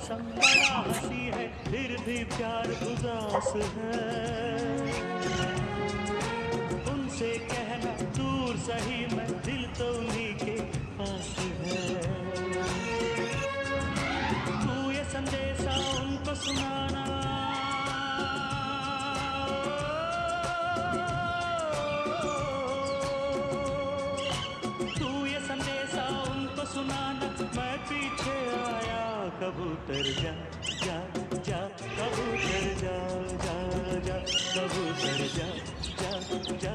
मौसम बड़ा हंसी है, फिर भी प्यार उदास है। उनसे कहना दूर सही, मैं दिल तो उन्हीं के पास है। तू ये संदेशा उनको सुनाना, तू ये संदेशा उनको सुनाना, मैं पीछे आया। कबूतर जा जा जा, कबूतर जा जा जा, कबूतर जा जा जा।